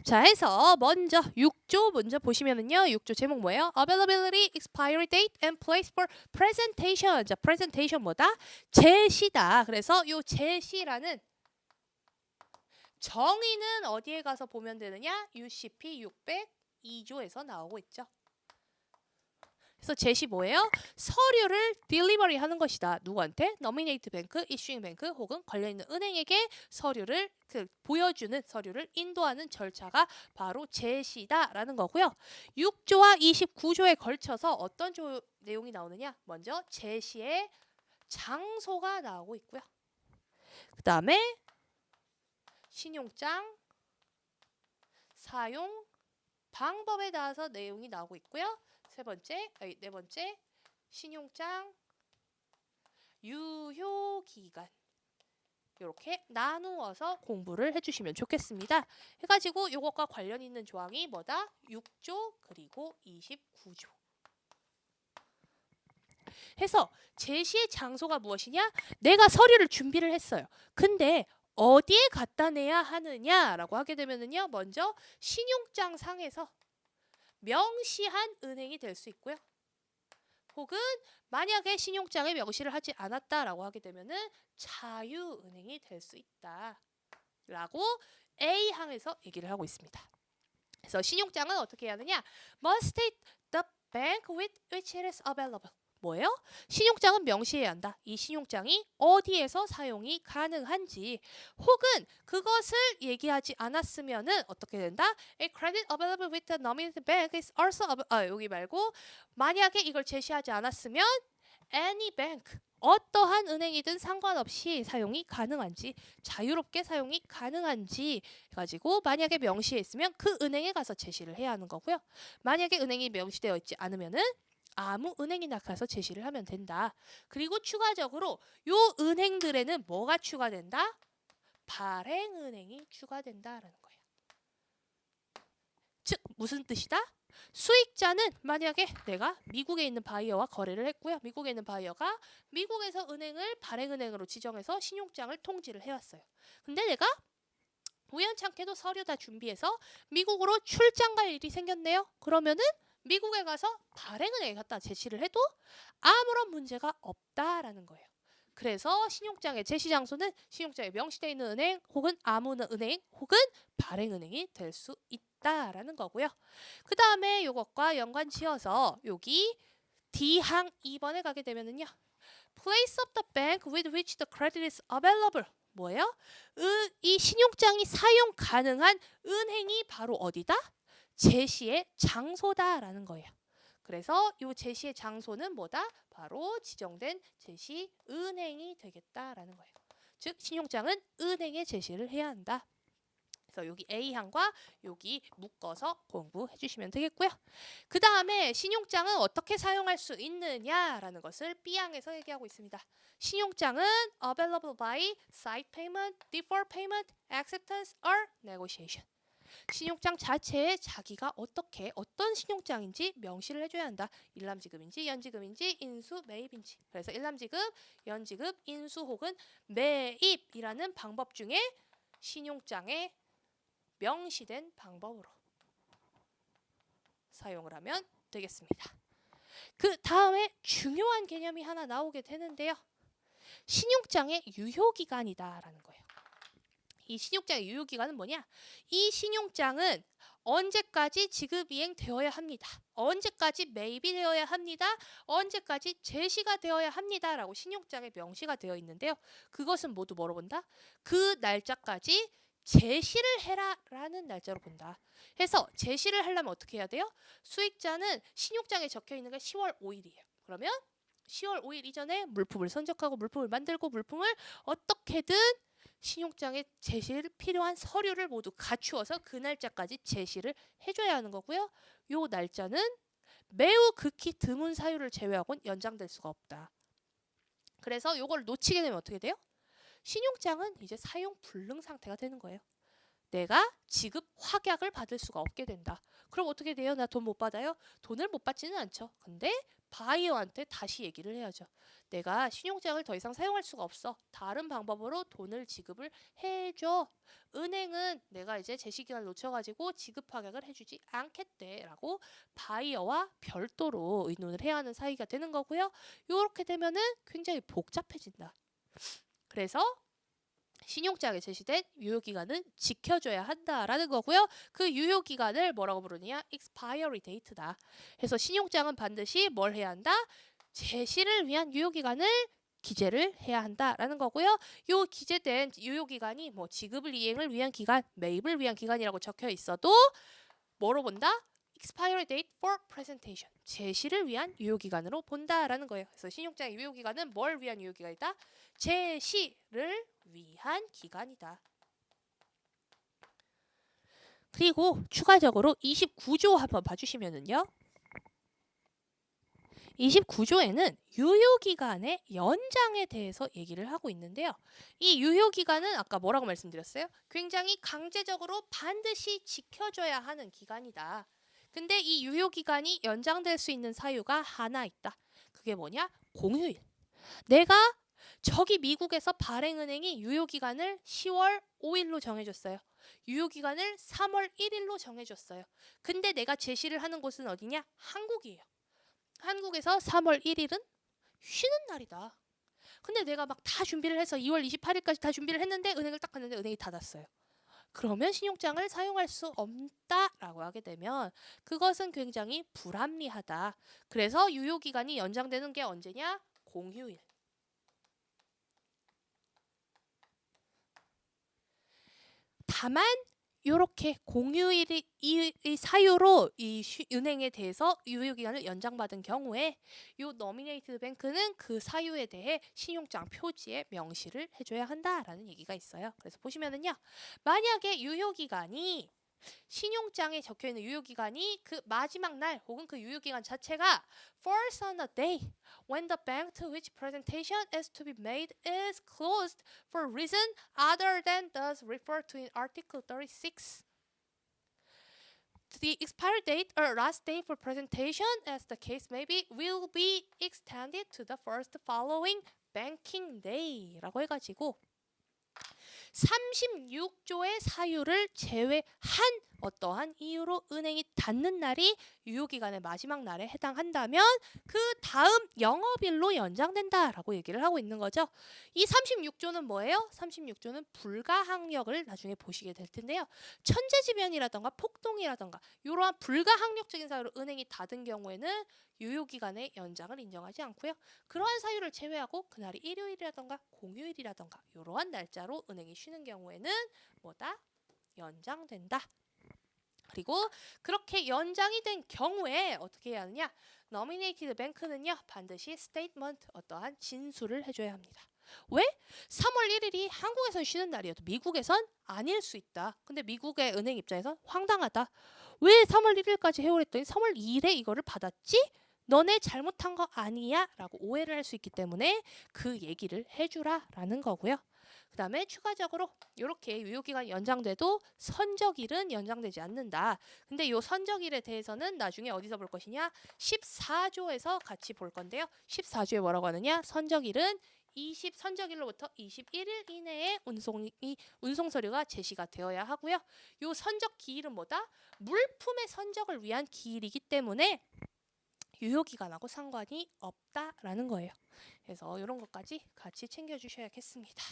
자, 해서 먼저 6조 먼저 보시면은요. 6조 제목 뭐예요? Availability, expiry date, and place for presentation. 자, presentation 뭐다? 제시다. 그래서 요 제시라는 정의는 어디에 가서 보면 되느냐? UCP 602조에서 나오고 있죠. 그래서 제시 뭐예요? 서류를 딜리버리 하는 것이다. 누구한테? 노미네이트 뱅크, 이슈잉 뱅크 혹은 걸려있는 은행에게 서류를 보여주는 서류를 인도하는 절차가 바로 제시다라는 거고요. 6조와 29조에 걸쳐서 어떤 내용이 나오느냐? 먼저 제시의 장소가 나오고 있고요. 그 다음에 신용장 사용 방법에 따라서 내용이 나오고 있고요. 네 번째, 신용장 유효 기간. 이렇게 나누어서 공부를 해주시면 좋겠습니다. 해가지고 이것과 관련 있는 조항이 뭐다? 6조 그리고 29조. 해서 제시의 장소가 무엇이냐? 내가 서류를 준비를 했어요. 근데 어디에 갖다 내야 하느냐라고 하게 되면은요. 먼저 신용장 상에서 명시한 은행이 될 수 있고요. 혹은 만약에 신용장에 명시를 하지 않았다라고 하게 되면은 자유은행이 될 수 있다라고 A항에서 얘기를 하고 있습니다. 그래서 신용장은 어떻게 해야 하느냐? Must state the bank with which it is available. 뭐예요? 신용장은 명시해야 한다. 이 신용장이 어디에서 사용이 가능한지 혹은 그것을 얘기하지 않았으면은 어떻게 된다? A credit available with the nominated bank is also 여기 말고 만약에 이걸 제시하지 않았으면 any bank 어떠한 은행이든 상관없이 사용이 가능한지 자유롭게 사용이 가능한지 가지고 만약에 명시했으면 그 은행에 가서 제시를 해야 하는 거고요. 만약에 은행이 명시되어 있지 않으면은 아무 은행이나 가서 제시를 하면 된다. 그리고 추가적으로 요 은행들에는 뭐가 추가된다? 발행은행이 추가된다라는 거예요. 즉 무슨 뜻이다? 수익자는 만약에 내가 미국에 있는 바이어와 거래를 했고요. 미국에 있는 바이어가 미국에서 은행을 발행은행으로 지정해서 신용장을 통지를 해왔어요. 근데 내가 우연찮게도 서류 다 준비해서 미국으로 출장 갈 일이 생겼네요. 그러면은 미국에 가서 발행은행에 갖다 제시를 해도 아무런 문제가 없다라는 거예요. 그래서 신용장의 제시 장소는 신용장에 명시되어 있는 은행 혹은 아무 은행 혹은 발행은행이 될 수 있다라는 거고요. 그 다음에 이것과 연관 지어서 여기 D항 2번에 가게 되면은요. Place of the bank with which the credit is available. 뭐예요? 이 신용장이 사용 가능한 은행이 바로 어디다? 제시의 장소다라는 거예요. 그래서 이 제시의 장소는 뭐다? 바로 지정된 제시 은행이 되겠다라는 거예요. 즉 신용장은 은행에 제시를 해야 한다. 그래서 여기 A항과 여기 묶어서 공부해 주시면 되겠고요. 그 다음에 신용장은 어떻게 사용할 수 있느냐라는 것을 B항에서 얘기하고 있습니다. 신용장은 available by side payment, deferred payment, acceptance or negotiation. 신용장 자체에 자기가 어떤 신용장인지 명시를 해줘야 한다. 일람지급인지 연지급인지 인수 매입인지. 그래서 일람지급, 연지급, 인수 혹은 매입이라는 방법 중에 신용장에 명시된 방법으로 사용을 하면 되겠습니다. 그 다음에 중요한 개념이 하나 나오게 되는데요. 신용장의 유효기간이다라는 거예요. 이 신용장의 유효기간은 뭐냐? 이 신용장은 언제까지 지급 이행되어야 합니다. 언제까지 매입이 되어야 합니다. 언제까지 제시가 되어야 합니다. 라고 신용장에 명시가 되어 있는데요. 그것은 모두 뭐로 본다? 그 날짜까지 제시를 해라 라는 날짜로 본다. 해서 제시를 하려면 어떻게 해야 돼요? 수익자는 신용장에 적혀 있는 게 10월 5일이에요. 그러면 10월 5일 이전에 물품을 선적하고 물품을 만들고 물품을 어떻게든 신용장에 제시를 필요한 서류를 모두 갖추어서 그 날짜까지 제시를 해줘야 하는 거고요. 요 날짜는 매우 극히 드문 사유를 제외하고는 연장될 수가 없다. 그래서 요걸 놓치게 되면 어떻게 돼요? 신용장은 이제 사용 불능 상태가 되는 거예요. 내가 지급 확약을 받을 수가 없게 된다. 그럼 어떻게 돼요? 나 돈 못 받아요? 돈을 못 받지는 않죠. 근데 바이어한테 다시 얘기를 해야죠. 내가 신용장을 더 이상 사용할 수가 없어. 다른 방법으로 돈을 지급을 해줘. 은행은 내가 이제 제시기간을 놓쳐가지고 지급 파격을 해주지 않겠대라고 바이어와 별도로 의논을 해야 하는 사이가 되는 거고요. 이렇게 되면은 굉장히 복잡해진다. 그래서 신용장에 제시된 유효기간은 지켜줘야 한다라는 거고요. 그 유효기간을 뭐라고 부르느냐? expiry date다. 그래서 신용장은 반드시 뭘 해야 한다? 제시를 위한 유효기간을 기재를 해야 한다라는 거고요. 요 기재된 유효기간이 뭐 지급을 이행을 위한 기간, 매입을 위한 기간이라고 적혀 있어도 뭐로 본다? expiry date for presentation. 제시를 위한 유효기간으로 본다라는 거예요. 그래서 신용장의 유효기간은 뭘 위한 유효기간이다? 제시를 위한 기간이다. 그리고 추가적으로 29조 한번 봐주시면은요. 29조에는 유효기간의 연장에 대해서 얘기를 하고 있는데요. 이 유효기간은 아까 뭐라고 말씀드렸어요? 굉장히 강제적으로 반드시 지켜줘야 하는 기간이다. 근데 이 유효기간이 연장될 수 있는 사유가 하나 있다. 그게 뭐냐? 공휴일. 내가 저기 미국에서 발행은행이 유효기간을 10월 5일로 정해줬어요. 유효기간을 3월 1일로 정해줬어요. 근데 내가 제시를 하는 곳은 어디냐? 한국이에요. 한국에서 3월 1일은 쉬는 날이다. 근데 내가 막 다 준비를 해서 2월 28일까지 다 준비를 했는데 은행을 딱 갔는데 은행이 닫았어요. 그러면 신용장을 사용할 수 없다라고 하게 되면 그것은 굉장히 불합리하다. 그래서 유효기간이 연장되는 게 언제냐? 공휴일. 다만 이렇게 공휴일이 이 사유로 이 은행에 대해서 유효기간을 연장받은 경우에 이 노미네이티드 뱅크는 그 사유에 대해 신용장 표지에 명시를 해줘야 한다라는 얘기가 있어요. 그래서 보시면은요, 만약에 유효기간이 신용장에 적혀있는 유효기간이 그 마지막 날 혹은 그 유효기간 자체가 falls on a day when the bank to which presentation is to be made is closed for reason other than those referred to in Article 36. The expiry date or last day for presentation, as the case may be, will be extended to the first following banking day라고 해가지고 36조의 사유를 제외한 어떠한 이유로 은행이 닫는 날이 유효기간의 마지막 날에 해당한다면 그 다음 영업일로 연장된다라고 얘기를 하고 있는 거죠. 이 36조는 뭐예요? 36조는 불가항력을 나중에 보시게 될 텐데요. 천재지변이라던가 폭동이라던가 이러한 불가항력적인 사유로 은행이 닫은 경우에는 유효기간의 연장을 인정하지 않고요. 그러한 사유를 제외하고 그날이 일요일이라던가 공휴일이라던가 이러한 날짜로 은행이 쉬는 경우에는 뭐다? 연장된다. 그리고 그렇게 연장이 된 경우에 어떻게 해야 하느냐? 노미네이티드 뱅크는요 반드시 스테이트먼트 어떠한 진술을 해줘야 합니다. 왜? 3월 1일이 한국에선 쉬는 날이어도 미국에선 아닐 수 있다. 근데 미국의 은행 입장에선 황당하다. 왜 3월 1일까지 해오랬더니 3월 2일에 이거를 받았지? 너네 잘못한 거 아니야? 라고 오해를 할 수 있기 때문에 그 얘기를 해주라 라는 거고요. 그 다음에 추가적으로 이렇게 유효기간이 연장돼도 선적일은 연장되지 않는다. 근데 이 선적일에 대해서는 나중에 어디서 볼 것이냐? 14조에서 같이 볼 건데요. 14조에 뭐라고 하느냐? 선적일은 선적일로부터 21일 이내에 운송 서류가 제시가 되어야 하고요. 이 선적 기일은 뭐다? 물품의 선적을 위한 기일이기 때문에 유효기간하고 상관이 없다라는 거예요. 그래서 이런 것까지 같이 챙겨주셔야겠습니다.